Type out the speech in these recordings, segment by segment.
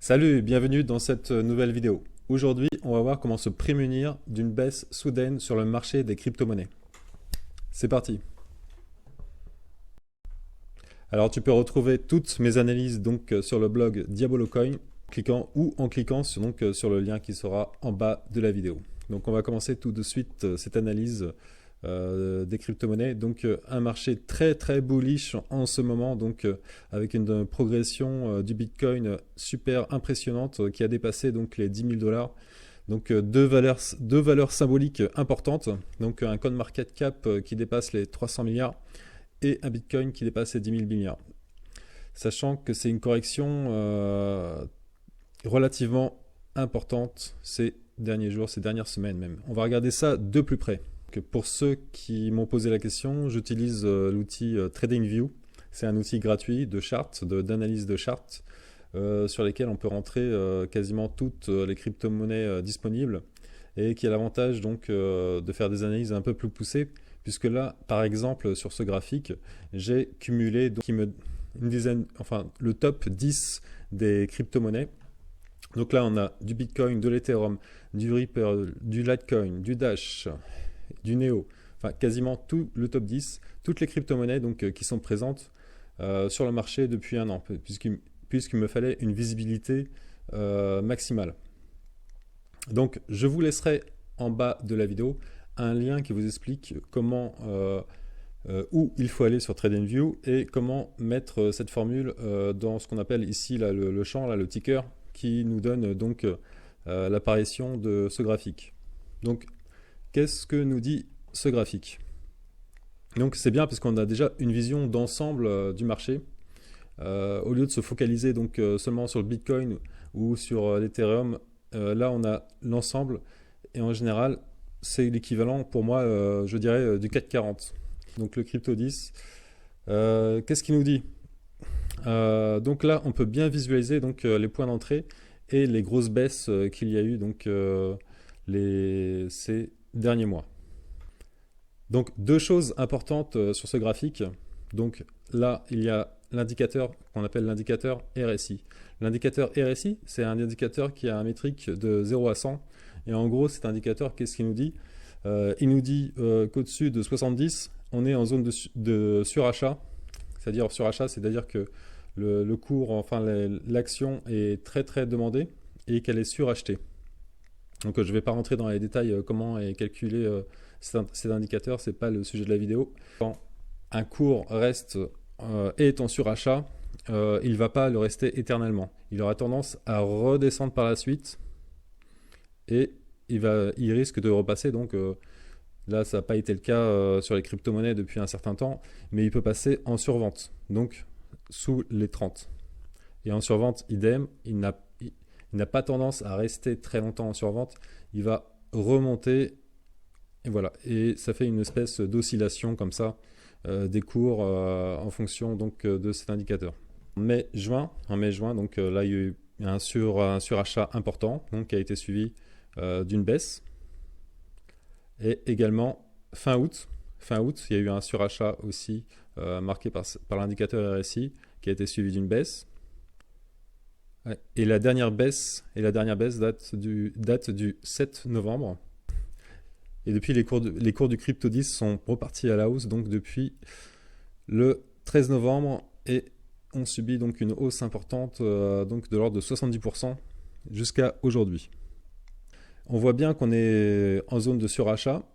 Salut et bienvenue dans cette nouvelle vidéo. Aujourd'hui, on va voir comment se prémunir d'une baisse soudaine sur le marché des crypto-monnaies. C'est parti. Alors tu peux retrouver toutes mes analyses sur le blog Diabolocoin en cliquant sur le lien qui sera en bas de la vidéo. Donc on va commencer tout de suite cette analyse des crypto-monnaies. Un marché très bullish en ce moment, avec une progression du Bitcoin super impressionnante qui a dépassé les 10 000 dollars. Deux valeurs symboliques importantes, un CoinMarketCap qui dépasse les 300 milliards et un Bitcoin qui dépasse les 10 000 milliards. Sachant que c'est une correction relativement importante ces derniers jours, ces dernières semaines même. On va regarder ça de plus près. Pour ceux qui m'ont posé la question, j'utilise l'outil TradingView. C'est un outil gratuit de charts, d'analyse de charts, sur lesquels on peut rentrer quasiment toutes les crypto-monnaies disponibles et qui a l'avantage de faire des analyses un peu plus poussées, puisque là, par exemple, sur ce graphique, j'ai cumulé le top 10 des crypto-monnaies. Donc là, on a du Bitcoin, de l'Ethereum, du Ripple, du Litecoin, du Dash, du Neo, enfin quasiment tout le top 10, toutes les crypto-monnaies qui sont présentes sur le marché depuis un an, puisqu'il me fallait une visibilité maximale. Donc je vous laisserai en bas de la vidéo un lien qui vous explique comment où il faut aller sur TradingView et comment mettre cette formule dans ce qu'on appelle ici là, le champ, là, le ticker, qui nous donne l'apparition de ce graphique. Donc qu'est-ce que nous dit ce graphique? Donc c'est bien parce qu'on a déjà une vision d'ensemble du marché. Au lieu de se focaliser seulement sur le Bitcoin ou sur l'Ethereum, là on a l'ensemble et en général c'est l'équivalent pour moi je dirais du CAC 40. Donc le Crypto 10. Qu'est-ce qu'il nous dit? Donc là on peut bien visualiser les points d'entrée et les grosses baisses qu'il y a eu ces derniers mois. Donc deux choses importantes sur ce graphique. Donc là il y a l'indicateur qu'on appelle l'indicateur RSI. L'indicateur RSI, c'est un indicateur qui a un métrique de 0 à 100. Et en gros, cet indicateur, qu'est-ce qu'il nous dit? Il nous dit qu'au-dessus de 70, on est en zone de surachat. C'est-à-dire que le cours, enfin l'action est très demandée et qu'elle est surachetée. Donc je ne vais pas rentrer dans les détails comment est calculé cet indicateur, ce n'est pas le sujet de la vidéo. Quand un cours est en surachat, il ne va pas le rester éternellement. Il aura tendance à redescendre par la suite et il risque de repasser. Là, ça n'a pas été le cas sur les crypto-monnaies depuis un certain temps, mais il peut passer en survente, donc sous les 30. Et en survente, idem, il n'a pas tendance à rester très longtemps en survente, il va remonter, et voilà. Et ça fait une espèce d'oscillation comme ça des cours en fonction de cet indicateur. En mai-juin, là il y a eu un surachat important qui a été suivi d'une baisse. Et également fin août, il y a eu un surachat aussi marqué par l'indicateur RSI qui a été suivi d'une baisse. Et la dernière baisse date du 7 novembre. Et depuis, les cours du Crypto 10 sont repartis à la hausse depuis le 13 novembre et ont subi une hausse importante de l'ordre de 70% jusqu'à aujourd'hui. On voit bien qu'on est en zone de surachat,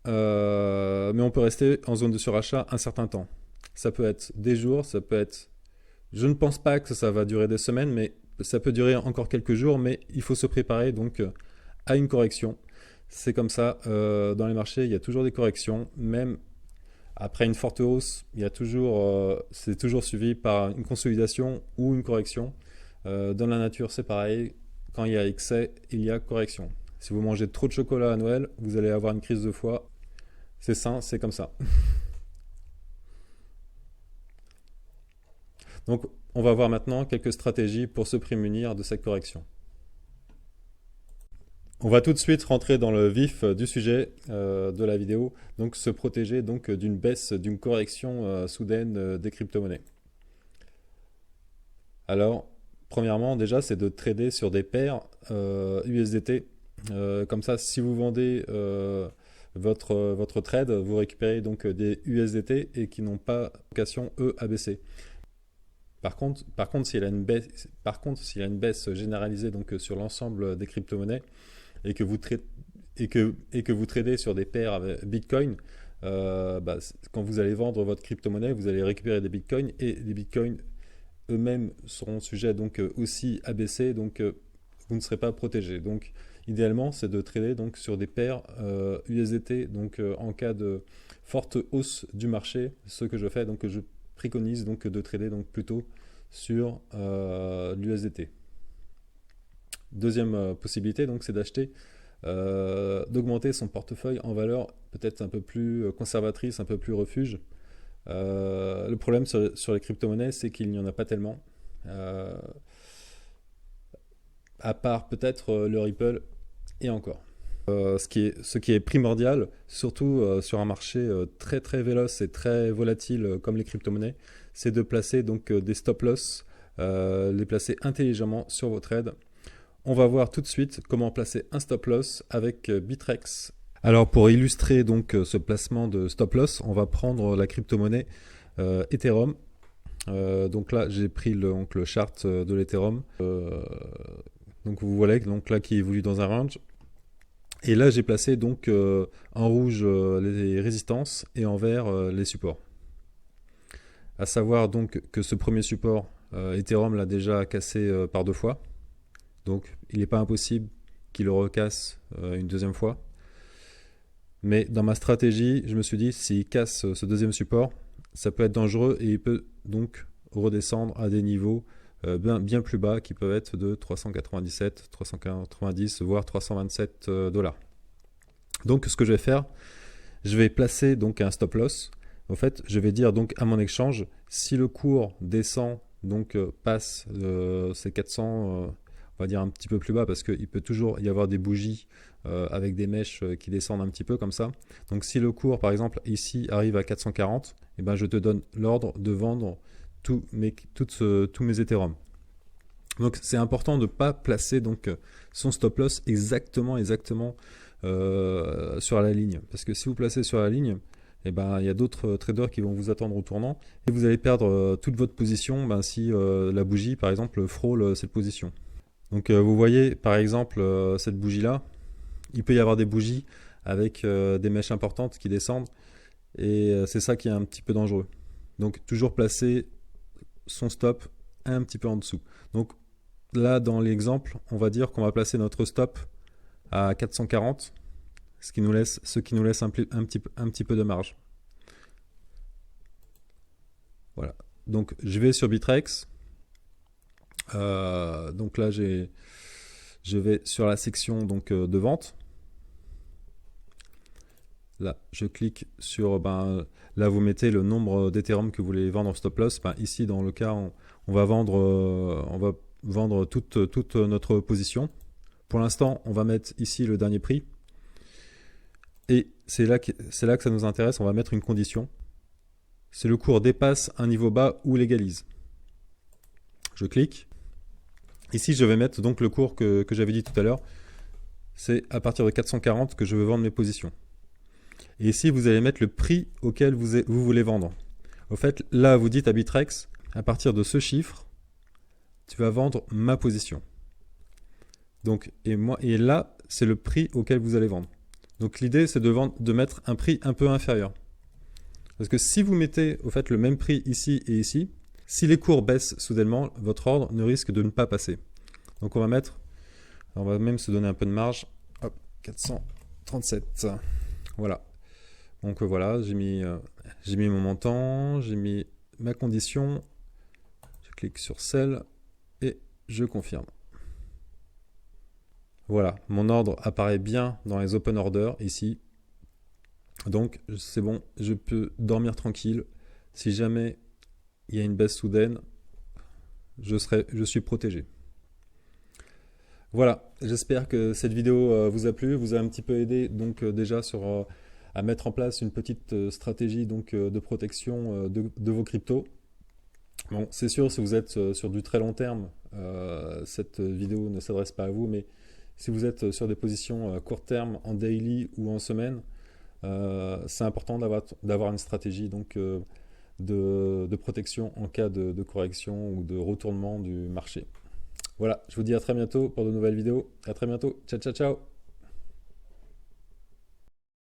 mais on peut rester en zone de surachat un certain temps. Ça peut être des jours, ça peut être... Je ne pense pas que ça va durer des semaines, mais ça peut durer encore quelques jours, mais il faut se préparer à une correction. C'est comme ça, dans les marchés, il y a toujours des corrections, même après une forte hausse, c'est toujours suivi par une consolidation ou une correction. Dans la nature, c'est pareil. Quand il y a excès, il y a correction. Si vous mangez trop de chocolat à Noël, vous allez avoir une crise de foie. C'est sain, c'est comme ça. Donc, on va voir maintenant quelques stratégies pour se prémunir de cette correction. On va tout de suite rentrer dans le vif du sujet de la vidéo, donc se protéger d'une baisse, d'une correction soudaine des crypto-monnaies. Alors, premièrement, déjà, c'est de trader sur des paires USDT. Comme ça, si vous vendez votre trade, vous récupérez donc des USDT et qui n'ont pas vocation, eux, à baisser. Par contre, s'il y a une baisse généralisée donc, sur l'ensemble des crypto-monnaies et que vous tradez sur des paires avec Bitcoin, quand vous allez vendre votre crypto-monnaie, vous allez récupérer des Bitcoins et les Bitcoins eux-mêmes seront sujets donc aussi à baisser, donc vous ne serez pas protégé. Donc idéalement, c'est de trader donc sur des paires USDT, donc en cas de forte hausse du marché, ce que je fais, donc je préconise donc de trader donc plutôt sur l'USDT. Deuxième possibilité, donc c'est d'acheter, d'augmenter son portefeuille en valeur peut-être un peu plus conservatrice, un peu plus refuge. Le problème sur les crypto-monnaies, c'est qu'il n'y en a pas tellement. À part peut-être le Ripple et encore. Ce qui est primordial, surtout sur un marché très très véloce et très volatile comme les crypto-monnaies, c'est de placer donc des stop-loss, les placer intelligemment sur vos trades. On va voir tout de suite comment placer un stop-loss avec Bittrex. Alors pour illustrer donc ce placement de stop-loss, on va prendre la crypto-monnaie Ethereum. Donc là j'ai pris le chart de l'Ethereum. Donc vous voyez donc là qui évolue dans un range. Et là j'ai placé donc en rouge les résistances et en vert les supports. À savoir donc que ce premier support, Ethereum l'a déjà cassé par 2 fois. Donc il n'est pas impossible qu'il le recasse une deuxième fois. Mais dans ma stratégie, je me suis dit, s'il casse ce deuxième support, ça peut être dangereux et il peut donc redescendre à des niveaux bien plus bas qui peuvent être de 397, 390, voire 327 $. Donc ce que je vais faire, je vais placer donc un stop loss. En fait, je vais dire donc à mon exchange, si le cours descend, donc passe ces 400, on va dire un petit peu plus bas parce qu'il peut toujours y avoir des bougies avec des mèches qui descendent un petit peu comme ça. Donc si le cours par exemple ici arrive à 440, eh ben, je te donne l'ordre de vendre tous mes Ethereum. Donc c'est important de ne pas placer donc son stop loss exactement sur la ligne, parce que si vous placez sur la ligne, eh ben, il y a d'autres traders qui vont vous attendre au tournant et vous allez perdre toute votre position si la bougie par exemple frôle cette position. Donc vous voyez par exemple cette bougie là, il peut y avoir des bougies avec des mèches importantes qui descendent et c'est ça qui est un petit peu dangereux. Donc toujours placer son stop un petit peu en dessous. Donc là dans l'exemple, on va dire qu'on va placer notre stop à 440, ce qui nous laisse un petit peu de marge. Voilà. Donc je vais sur Bittrex. Donc là je vais sur la section donc de vente. Là je clique sur là vous mettez le nombre d'Ethereum que vous voulez vendre en stop loss. Ici dans le cas on va vendre toute notre position. Pour l'instant on va mettre ici le dernier prix et c'est là que ça nous intéresse. On va mettre une condition, c'est le cours dépasse un niveau bas ou légalise. Je clique. Ici, je vais mettre donc le cours que j'avais dit tout à l'heure. C'est à partir de 440 que je veux vendre mes positions. Et ici, vous allez mettre le prix auquel vous voulez vendre. Au fait, là, vous dites à Bittrex, à partir de ce chiffre, tu vas vendre ma position. Donc, et là, c'est le prix auquel vous allez vendre. Donc, l'idée, c'est de mettre un prix un peu inférieur. Parce que si vous mettez au fait le même prix ici et ici, si les cours baissent soudainement, votre ordre ne risque de ne pas passer. Donc on va même se donner un peu de marge. Hop, 437. Voilà. Donc voilà, j'ai mis mon montant, j'ai mis ma condition. Je clique sur celle et je confirme. Voilà, mon ordre apparaît bien dans les open orders ici. Donc c'est bon, je peux dormir tranquille. Si jamais il y a une baisse soudaine, je suis protégé. Voilà, j'espère que cette vidéo vous a plu, vous a un petit peu aidé donc déjà à mettre en place une petite stratégie donc de protection de vos cryptos. Bon, c'est sûr, si vous êtes sur du très long terme, cette vidéo ne s'adresse pas à vous, mais si vous êtes sur des positions court terme, en daily ou en semaine, c'est important d'avoir une stratégie donc, de protection en cas de correction ou de retournement du marché. Voilà, je vous dis à très bientôt pour de nouvelles vidéos. À très bientôt. Ciao, ciao, ciao.